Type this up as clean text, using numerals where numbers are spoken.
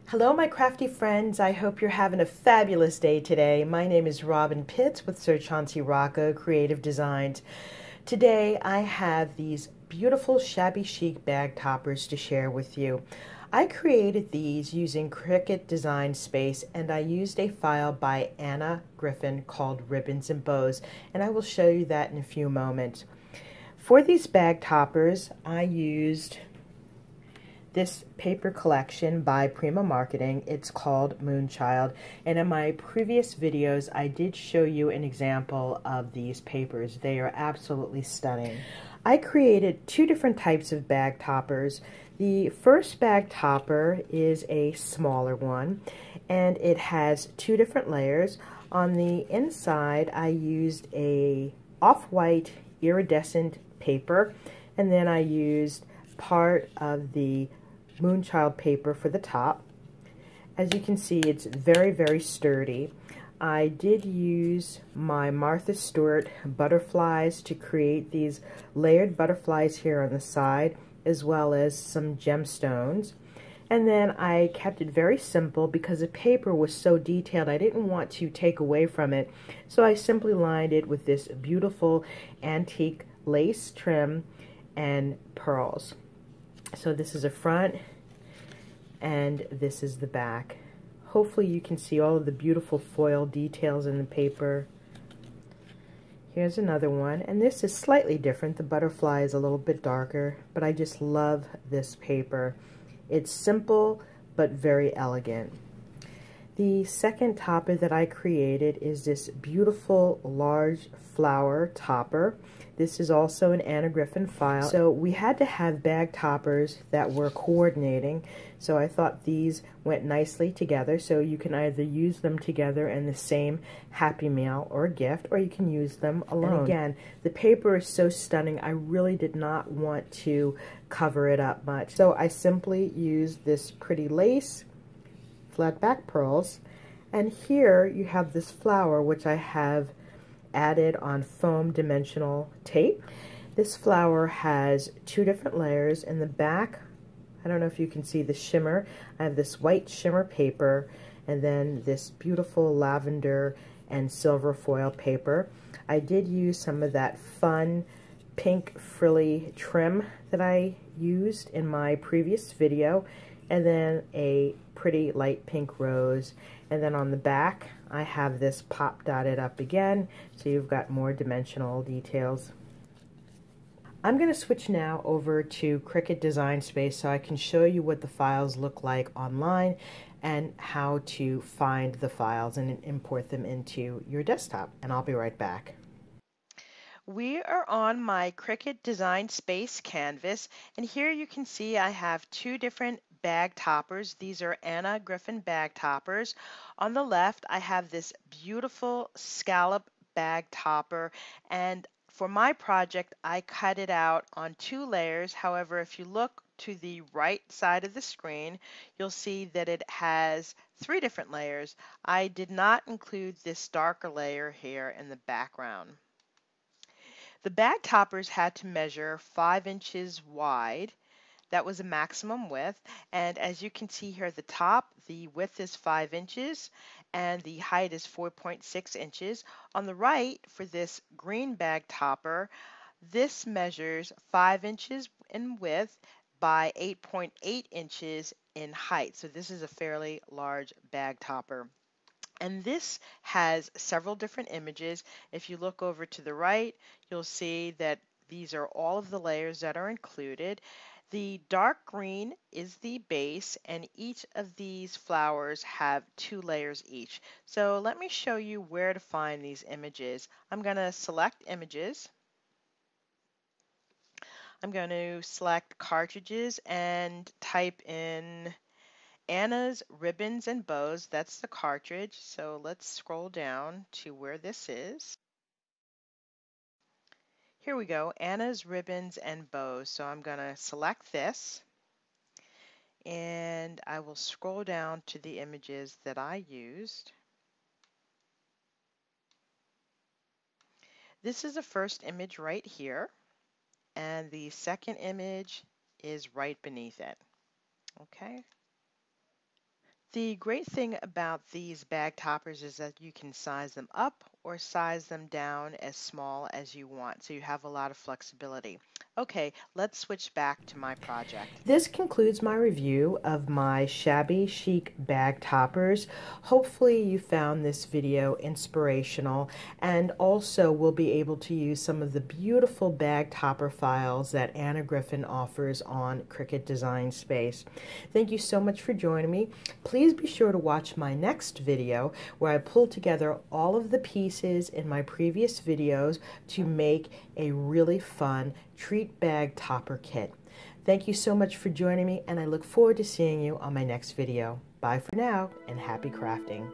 Hello, my crafty friends. I hope you're having a fabulous day today. My name is Robyn Pitts with Sir Chauncey Rocco Creative Designs. Today I have these beautiful shabby chic bag toppers to share with you. I created these using Cricut Design Space, and I used a file by Griffin called Ribbons and Bows, and I will show you that in a few moments. For these bag toppers, I used this paper collection by Prima Marketing. It's called Moonchild, and in my previous videos I did show you an example of these papers. They are absolutely stunning. I created two different types of bag toppers. The first bag topper is a smaller one, and it has two different layers. On the inside I used a off-white iridescent paper, and then I used part of the Moonchild paper for the top. As you can see, it's very sturdy. I did use my Martha Stewart butterflies to create these layered butterflies here on the side, as well as some gemstones. And then I kept it very simple because the paper was so detailed. I didn't want to take away from it, so I simply lined it with this beautiful antique lace trim and pearls. So this is a front and this is the back. Hopefully you can see all of the beautiful foil details in the paper. Here's another one, and this is slightly different. The butterfly is a little bit darker, but I just love this paper. It's simple but very elegant. The second topper that I created is this beautiful large flower topper. This is also an Griffin file. So we had to have bag toppers that were coordinating. So I thought these went nicely together. So you can either use them together in the same Happy Meal or gift, or you can use them alone. And again, the paper is so stunning, I really did not want to cover it up much. So I simply used this pretty lace, flat back pearls, and here you have this flower which I have added on foam dimensional tape. This flower has two different layers. In the back, I don't know if you can see the shimmer, I have this white shimmer paper and then this beautiful lavender and silver foil paper. I did use some of that fun pink frilly trim that I used in my previous video, and then a pretty light pink rose. And then on the back I have this pop dotted up again, so you've got more dimensional details. I'm going to switch now over to Cricut Design Space so I can show you what the files look like online and how to find the files and import them into your desktop. And I'll be right back. We are on my Cricut Design Space canvas, and here you can see I have two different bag toppers. These are Griffin bag toppers. On the left, I have this beautiful scallop bag topper, and for my project, I cut it out on two layers. However, if you look to the right side of the screen, you'll see that it has three different layers. I did not include this darker layer here in the background. The bag toppers had to measure 5 inches wide. That was a maximum width, and as you can see here at the top, the width is 5 inches and the height is 4.6 inches. On the right, for this green bag topper, this measures 5 inches in width by 8.8 inches in height. So this is a fairly large bag topper. And this has several different images. If you look over to the right, you'll see that these are all of the layers that are included. The dark green is the base, and each of these flowers have 2 layers each. So let me show you where to find these images. I'm going to select images. I'm going to select cartridges and type in Anna's Ribbons and Bows. That's the cartridge. So let's scroll down to where this is. Here we go, Anna's Ribbons and Bows. So I'm going to select this, and I will scroll down to the images that I used. This is the first image right here, and the second image is right beneath it. Okay. The great thing about these bag toppers is that you can size them up or size them down as small as you want, so you have a lot of flexibility. Okay, let's switch back to my project. This concludes my review of my shabby chic bag toppers. Hopefully you found this video inspirational and also will be able to use some of the beautiful bag topper files that Anna Griffin offers on Cricut Design Space. Thank you so much for joining me. Please be sure to watch my next video where I pull together all of the pieces in my previous videos to make a really fun treat bag topper kit. Thank you so much for joining me, and I look forward to seeing you on my next video. Bye for now, and happy crafting.